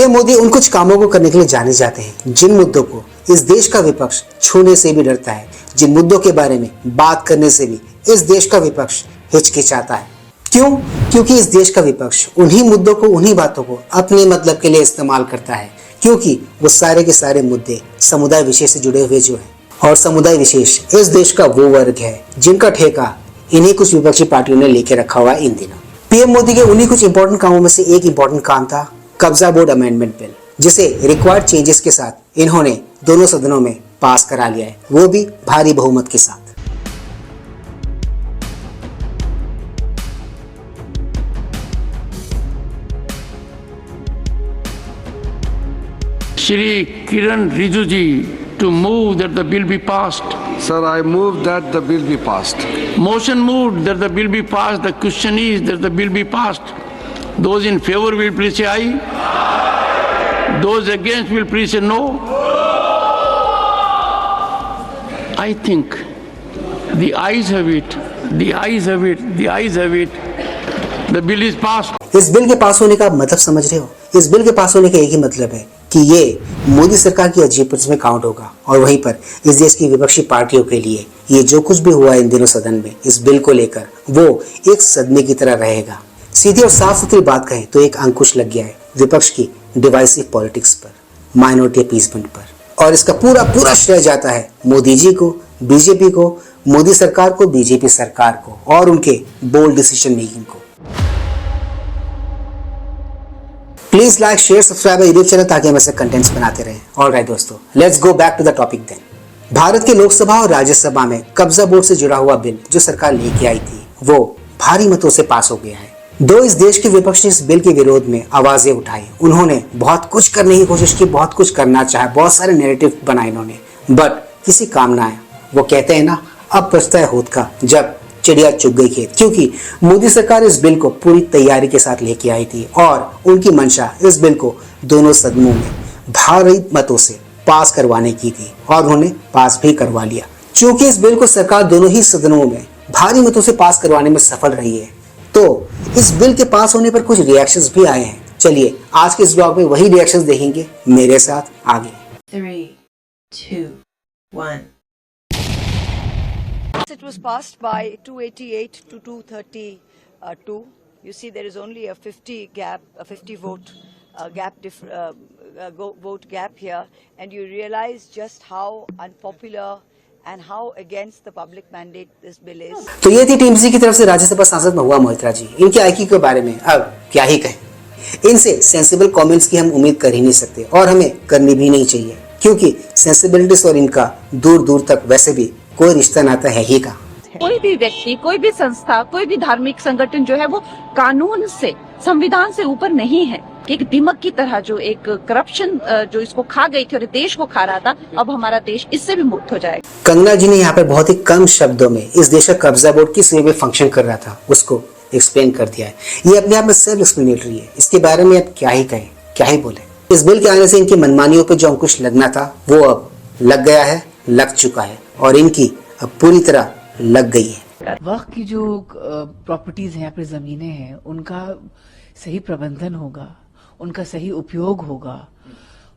PM Modi उन कुछ कामों को करने के लिए जाने जाते हैं जिन मुद्दों को इस देश का विपक्ष छूने से भी डरता है, जिन मुद्दों के बारे में बात करने से भी इस देश का विपक्ष हिचकिचाता है। क्यों? क्योंकि इस देश का विपक्ष उन्हीं मुद्दों को, उन्हीं बातों को अपने मतलब के लिए इस्तेमाल करता है, क्योंकि वो सारे के सारे मुद्दे समुदाय विशेष से जुड़े हुए जो है। और समुदाय विशेष इस देश का वो वर्ग है जिनका ठेका इन्हीं कुछ विपक्षी पार्टियों ने लेके रखा हुआ है इन दिनों। पीएम मोदी के उन्हीं कुछ इंपॉर्टेंट कामों में से एक इंपॉर्टेंट काम था कब्जा बोर्ड अमेंडमेंट बिल, जिसे रिक्वायर्ड चेंजेस के साथ इन्होंने दोनों सदनों में पास करा लिया है, वो भी भारी बहुमत के साथ। Shri Kiran Rijiju to move that the bill be passed. Sir, I move that the bill be passed. Motion moved that the bill be passed. The question is that the bill be passed. Those in favor will please say aye. Those against will please say no. I think the ayes have it. The ayes have it. The ayes have it. The bill is passed. इस bill के पास होने का मतलब समझ रहे हो? इस bill के पास होने का एक ही मतलब है कि ये मोदी सरकार की अचीवमेंट्स में काउंट होगा, और वहीं पर इस देश की विपक्षी पार्टियों के लिए ये जो कुछ भी हुआ इन दिनों सदन में इस बिल को लेकर वो एक सदमे की तरह रहेगा। सीधी और साफ सुथरी बात कहें तो एक अंकुश लग गया है विपक्ष की डिवाइसिव पॉलिटिक्स पर, माइनॉरिटी अपीसमेंट पर, और इसका पूरा पूरा श्रेय जाता है मोदी जी को, बीजेपी को, मोदी सरकार को, बीजेपी सरकार को और उनके बोल्ड डिसीजन मेकिंग को। Please like, share, subscribe YouTube channel ताकि हम ऐसे कंटेंट्स बनाते रहें। ऑलराइट दोस्तों, let's go back to the topic then. Bharat के लोकसभा और राज्यसभा में कब्जा बोर्ड से जुड़ा हुआ बिल जो सरकार लेके आई थी वो भारी मतों से पास हो गया है। दो इस देश के विपक्ष ने इस बिल के विरोध में आवाजें उठाई, उन्होंने बहुत कुछ करने की कोशिश की, बहुत कुछ करना चाहा, बहुत सारे नैरेटिव बनाए इन्होंने, बट किसी काम ना आया। वो कहते हैं ना, अब पछता है होत का जब चिड़िया चुग गई खेत, क्योंकि मोदी सरकार इस बिल को पूरी तैयारी के साथ लेके आई थी और उनकी मंशा इस बिल को दोनों सदनों में भारी मतों से पास करवाने की थी और उन्होंने पास भी करवा लिया। चूंकि इस बिल को सरकार दोनों ही सदनों में भारी मतों से पास करवाने में सफल रही है, तो इस बिल के पास होने पर कुछ रिएक्शंस भी आए हैं। चलिए आज के इस ब्लॉग में वही रिएक्शंस देखेंगे मेरे साथ आगे। 3, 2, 1. It was passed by 288 to 232. You see, there is only a 50 gap, a 50 vote vote gap here, and you realize just how unpopular and how against the public mandate this bill is. तो ये थी TMC की तरफ से राज्यसभा सांसद महुआ मोइत्रा जी। इनके IQ के बारे में अब क्या ही कहें। इनसे सेंसिबल कमेंट्स की हम उम्मीद कर ही नहीं सकते और हमें करनी भी नहीं चाहिए, क्योंकि सेंसिबिलिटीज और इनका दूर दूर तक वैसे भी कोई रिश्ता नाता है ही का। कोई भी व्यक्ति, कोई भी संस्था, कोई भी धार्मिक संगठन जो है वो कानून से, संविधान से ऊपर नहीं है। एक दीमक की तरह जो एक करप्शन जो इसको खा गई थी और देश को खा रहा था, अब हमारा देश इससे भी मुक्त हो जाएगा। कंगना जी ने यहाँ पर बहुत ही कम शब्दों में इस देश का कब्जा बोर्ड किस वे में फंक्शन कर रहा था उसको एक्सप्लेन कर दिया है। ये अपने आप में सेल्फ एक्सप्लेनेटरी है। इसके बारे में अब क्या ही कहें, क्या ही बोले। इस बिल के आने से इनकी मनमानियों पे जो अंकुश लगना था वो अब लग गया है, लग चुका है और इनकी अब पूरी तरह लग गई है। वक्त की जो प्रॉपर्टीज हैं, या फिर जमीनें हैं, उनका सही प्रबंधन होगा, उनका सही उपयोग होगा,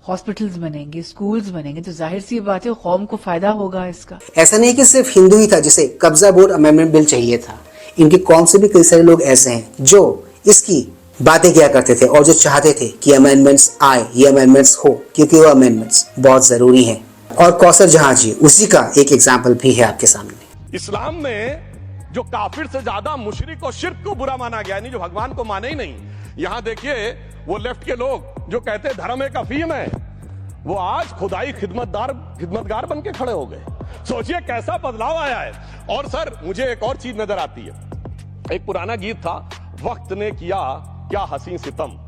हॉस्पिटल्स बनेंगे, स्कूल्स बनेंगे, तो जाहिर सी बात है कौम को फायदा होगा इसका। ऐसा नहीं कि सिर्फ हिंदू ही था जिसे कब्जा बोर्ड अमेंडमेंट बिल चाहिए था। इनकी कौम से भी कई सारे लोग ऐसे हैं जो इसकी बातें किया करते थे और जो चाहते थे कि अमेंडमेंट्स आए, ये अमेंडमेंट्स हो, क्योंकि वो अमेंडमेंट्स बहुत जरूरी हैं। और कौसर जहां जी उसी का एक एग्जाम्पल भी है आपके सामने। इस्लाम में जो काफिर से ज्यादा मुशरिक और शिर्क को बुरा माना गया, नहीं जो भगवान को माने ही नहीं। यहाँ देखिए वो लेफ्ट के लोग जो कहते धर्म एक अफीम है, वो आज खुदाई खिदमतगार बन के खड़े हो गए। सोचिए कैसा बदलाव आया है। और सर मुझे एक और चीज नजर आती है, एक पुराना गीत था, वक्त ने किया क्या हसी सितम।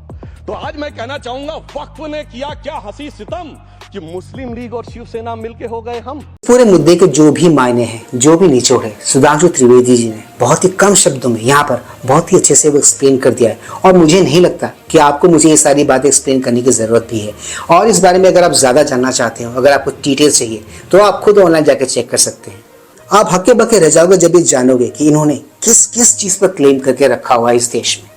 तो आज मैं कहना चाहूंगा वक्त ने किया क्या हसी सितम कि मुस्लिम लीग और शिवसेना मिलके हो गए हम। पूरे मुद्दे के जो भी मायने हैं, जो भी निचोड़ है, सुधांशु त्रिवेदी जी ने बहुत ही कम शब्दों में यहाँ पर बहुत ही अच्छे से वो एक्सप्लेन कर दिया है और मुझे नहीं लगता कि आपको मुझे ये सारी बातें एक्सप्लेन करने की जरूरत भी है। और इस बारे में अगर आप ज्यादा जानना चाहते हो, अगर आपको डिटेल चाहिए तो आप खुद ऑनलाइन जाकर चेक कर सकते हैं। आप हक्के बक्के रह जाओगे जब ये जानोगे कि इन्होंने किस किस चीज पर क्लेम करके रखा हुआ है इस देश में।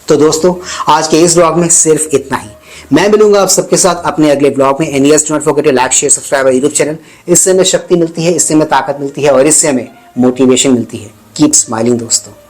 तो दोस्तों आज के इस व्लॉग में सिर्फ इतना ही। मैं मिलूंगा आप सबके साथ अपने अगले ब्लॉग में। And yes, don't forget to like share subscribe YouTube channel. इससे हमें शक्ति मिलती है, इससे हमें ताकत मिलती है और इससे हमें मोटिवेशन मिलती है। कीप स्माइलिंग दोस्तों।